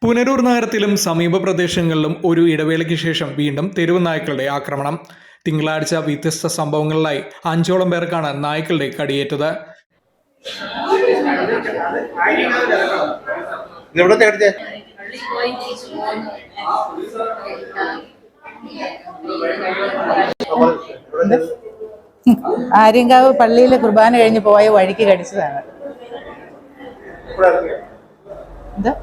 പുനലൂർ നഗരത്തിലും സമീപ പ്രദേശങ്ങളിലും ഒരു ഇടവേളയ്ക്ക് ശേഷം വീണ്ടും തെരുവ് നായ്ക്കളുടെ ആക്രമണം. തിങ്കളാഴ്ച വ്യത്യസ്ത സംഭവങ്ങളിലായി 5ഓളം പേർക്കാണ് നായ്ക്കളുടെ കടിയേറ്റത്. ആര്യങ്കാവ് പള്ളിയിലെ കുർബാന കഴിഞ്ഞ് പോയ വഴിക്ക് കടിച്ചതാണ്. എന്താ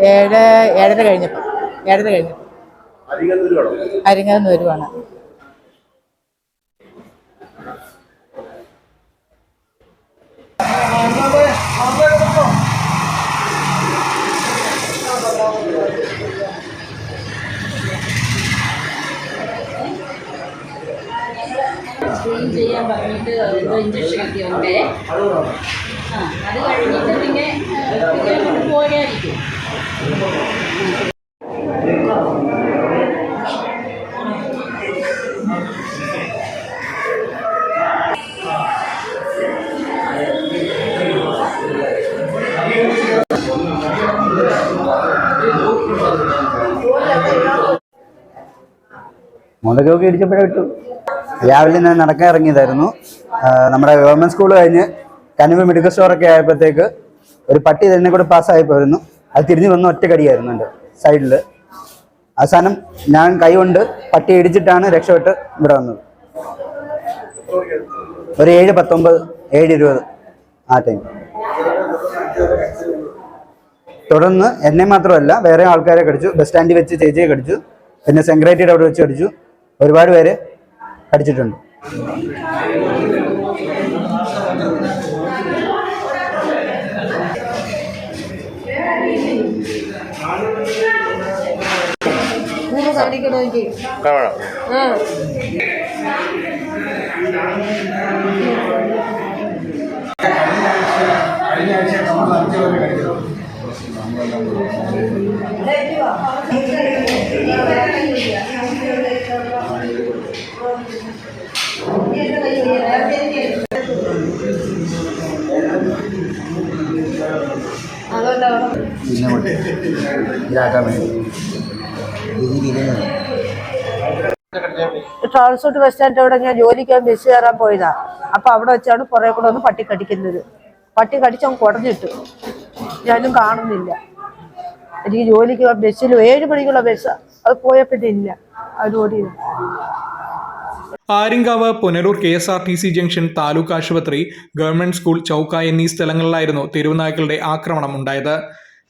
7:30 കഴിഞ്ഞപ്പോൾ ആര്യങ്കാവ് നിന്ന് വരുവാണ്. ക്ലീൻ ചെയ്യാൻ പറഞ്ഞിട്ട് ഇഞ്ചക്ഷൻ ഒക്കെ ഉണ്ട്. അത് കഴിഞ്ഞിട്ട് പിന്നെ പോയായിരിക്കും. മുളകൊക്കെ ഇടിച്ചപ്പോഴേ വിട്ടു. രാവിലെ ഞാൻ നടക്കാൻ ഇറങ്ങിയതായിരുന്നു. നമ്മുടെ ഗവൺമെന്റ് സ്കൂൾ കഴിഞ്ഞ് കനിവ് മെഡിക്കൽ സ്റ്റോറൊക്കെ ആയപ്പോഴത്തേക്ക് ഒരു പട്ടി തന്നെ കൂടെ പാസ്സായി പോയിരുന്നു. അത് തിരിഞ്ഞു വന്ന് ഒറ്റ കടിയായിരുന്നു എൻ്റെ സൈഡിൽ. അവസാനം ഞാൻ കൈ കൊണ്ട് പട്ടി ഇടിച്ചിട്ടാണ് രക്ഷപ്പെട്ട് ഇവിടെ വന്നത്. ഒരു 7:19 7:20 ആ ടൈം. തുടർന്ന് എന്നെ മാത്രമല്ല വേറെ ആൾക്കാരെ കടിച്ചു. ബസ് സ്റ്റാൻഡിൽ വെച്ച് ചേച്ചിയെ കടിച്ചു, പിന്നെ സെക്രട്ടറിയുടെ അവിടെ വെച്ച് കടിച്ചു. ഒരുപാട് പേര് കടിച്ചിട്ടുണ്ട്. ട്രാൻസ്പോർട്ട് ബസ് സ്റ്റാൻഡ് അവിടെ ഞാൻ ജോലിക്കാൻ ബസ് കയറാൻ പോയതാ. അപ്പൊ അവിടെ വെച്ചാണ് പുറകെ കൂടെ ഒന്ന് പട്ടി കടിക്കുന്നത്. പട്ടി കടിച്ചവൻ കുടഞ്ഞിട്ടു. ഞാനും കാണുന്നില്ല. എനിക്ക് ജോലിക്ക് ബസ്സിൽ 7 മണിക്കുള്ള ബസ് അത് പോയപ്പോഴേ ഇല്ല. അതിനോടി ആര്യങ്കാവ്, പുനലൂർ KSRTC ജംഗ്ഷൻ, താലൂക്ക് ആശുപത്രി, ഗവൺമെന്റ് സ്കൂൾ, ചൗക്ക എന്നീ സ്ഥലങ്ങളിലായിരുന്നു തെരുവുനായ്ക്കളുടെ ആക്രമണം ഉണ്ടായത്.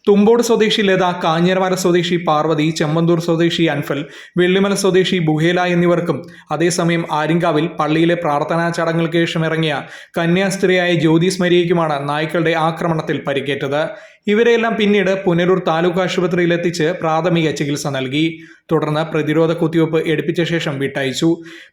തുമ്പോട് സ്വദേശി ലത, കാഞ്ഞിരമല സ്വദേശി പാർവതി, ചെമ്മന്തൂർ സ്വദേശി അൻഫൽ, വെള്ളിമല സ്വദേശി ബുഹേല എന്നിവർക്കും അതേസമയം ആര്യങ്കാവിൽ പള്ളിയിലെ പ്രാർത്ഥനാ ചടങ്ങുകൾക്ക് ശേഷം ഇറങ്ങിയ കന്യാസ്ത്രീയായ ജ്യോതിസ് മരിയയ്ക്കുമാണ് നായ്ക്കളുടെ ആക്രമണത്തിൽ പരിക്കേറ്റത്. ഇവരെല്ലാം പിന്നീട് പുനലൂർ താലൂക്ക് ആശുപത്രിയിൽ എത്തിച്ച് പ്രാഥമിക ചികിത്സ നൽകി. തുടർന്ന് പ്രതിരോധ കുത്തിവയ്പ് എടുപ്പിച്ച ശേഷം വിട്ടയച്ചു.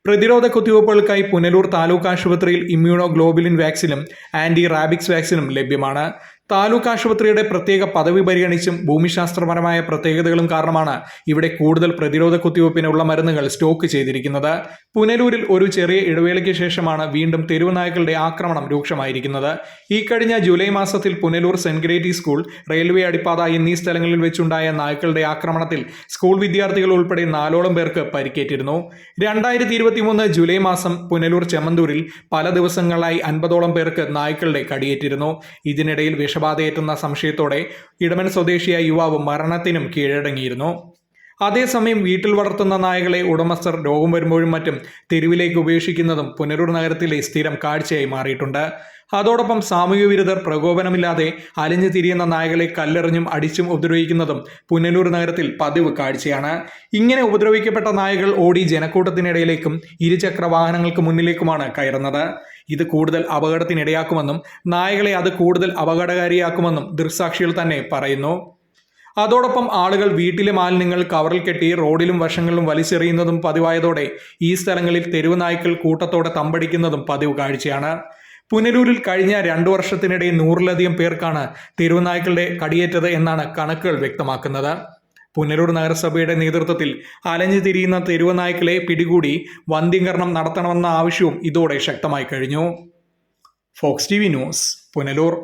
പ്രതിരോധ കുത്തിവയ്പ്പുകൾക്കായി പുനലൂർ താലൂക്ക് ആശുപത്രിയിൽ ഇമ്മ്യൂണോ ഗ്ലോബുലിൻ വാക്സിനും ആന്റി റാബിക്സ് വാക്സിനും ലഭ്യമാണ്. താലൂക്ക് ആശുപത്രിയുടെ പ്രത്യേക പദവി പരിഗണിച്ചും ഭൂമിശാസ്ത്രപരമായ പ്രത്യേകതകളും കാരണമാണ് ഇവിടെ കൂടുതൽ പ്രതിരോധ കുത്തിവയ്പ്പിനുള്ള മരുന്നുകൾ സ്റ്റോക്ക് ചെയ്തിരിക്കുന്നത്. പുനലൂരിൽ ഒരു ചെറിയ ഇടവേളയ്ക്ക് ശേഷമാണ് വീണ്ടും തെരുവ് നായ്ക്കളുടെ ആക്രമണം രൂക്ഷമായിരിക്കുന്നത്. ഈ കഴിഞ്ഞ ജൂലൈ മാസത്തിൽ പുനലൂർ സെന്റ് ഗ്രേറ്റീസ് സ്കൂൾ, റെയിൽവേ അടിപ്പാത എന്നീ സ്ഥലങ്ങളിൽ വെച്ചുണ്ടായ നായ്ക്കളുടെ ആക്രമണത്തിൽ സ്കൂൾ വിദ്യാർത്ഥികൾ ഉൾപ്പെടെ 4ഓളം പേർക്ക് പരിക്കേറ്റിരുന്നു. 2023 ജൂലൈ മാസം പുനലൂർ ചെമ്മന്തൂരിൽ പല ദിവസങ്ങളായി 50ഓളം പേർക്ക് നായ്ക്കളുടെ കടിയേറ്റിരുന്നു. ഇതിനിടയിൽ വിഷബാധയേറ്റുന്ന സംശയത്തോടെ ഇടമൻ സ്വദേശിയായ യുവാവ് മരണത്തിനും കീഴടങ്ങിയിരുന്നു. അതേസമയം വീട്ടിൽ വളർത്തുന്ന നായകളെ ഉടമസ്ഥർ രോഗം വരുമ്പോഴും മറ്റും തെരുവിലേക്ക് ഉപേക്ഷിക്കുന്നതും പുനലൂർ നഗരത്തിലെ സ്ഥിരം കാഴ്ചയായി മാറിയിട്ടുണ്ട്. അതോടൊപ്പം സാമൂഹ്യ വിരുദ്ധർ പ്രകോപനമില്ലാതെ അലിഞ്ഞു തിരിയുന്ന നായകളെ കല്ലെറിഞ്ഞും അടിച്ചും ഉപദ്രവിക്കുന്നതും പുനലൂർ നഗരത്തിൽ പതിവ് കാഴ്ചയാണ്. ഇങ്ങനെ ഉപദ്രവിക്കപ്പെട്ട നായകൾ ഓടി ജനക്കൂട്ടത്തിനിടയിലേക്കും ഇരുചക്ര വാഹനങ്ങൾക്ക് മുന്നിലേക്കുമാണ് കയറുന്നത്. ഇത് കൂടുതൽ അപകടത്തിനിടയാക്കുമെന്നും നായകളെ അത് കൂടുതൽ അപകടകാരിയാക്കുമെന്നും ദൃക്സാക്ഷികൾ തന്നെ പറയുന്നു. അതോടൊപ്പം ആളുകൾ വീട്ടിലെ മാലിന്യങ്ങൾ കവറിൽ കെട്ടി റോഡിലും വശങ്ങളിലും വലിച്ചെറിയുന്നതും പതിവായതോടെ ഈ സ്ഥലങ്ങളിൽ തെരുവ് നായ്ക്കൾ കൂട്ടത്തോടെ തമ്പടിക്കുന്നതും പതിവ് കാഴ്ചയാണ്. പുനലൂരിൽ കഴിഞ്ഞ 2 വർഷത്തിനിടെ 100-ലധികം പേർക്കാണ് തെരുവുനായ്ക്കളുടെ കടിയേറ്റത് എന്നാണ് കണക്കുകൾ വ്യക്തമാക്കുന്നത്. പുനലൂർ നഗരസഭയുടെ നേതൃത്വത്തിൽ അലഞ്ഞു തിരിയുന്ന തെരുവുനായ്ക്കളെ പിടികൂടി വന്ധ്യംകരണം നടത്തണമെന്ന ആവശ്യവും ഇതോടെ ശക്തമായി കഴിഞ്ഞു. Fox TV news, Punalur.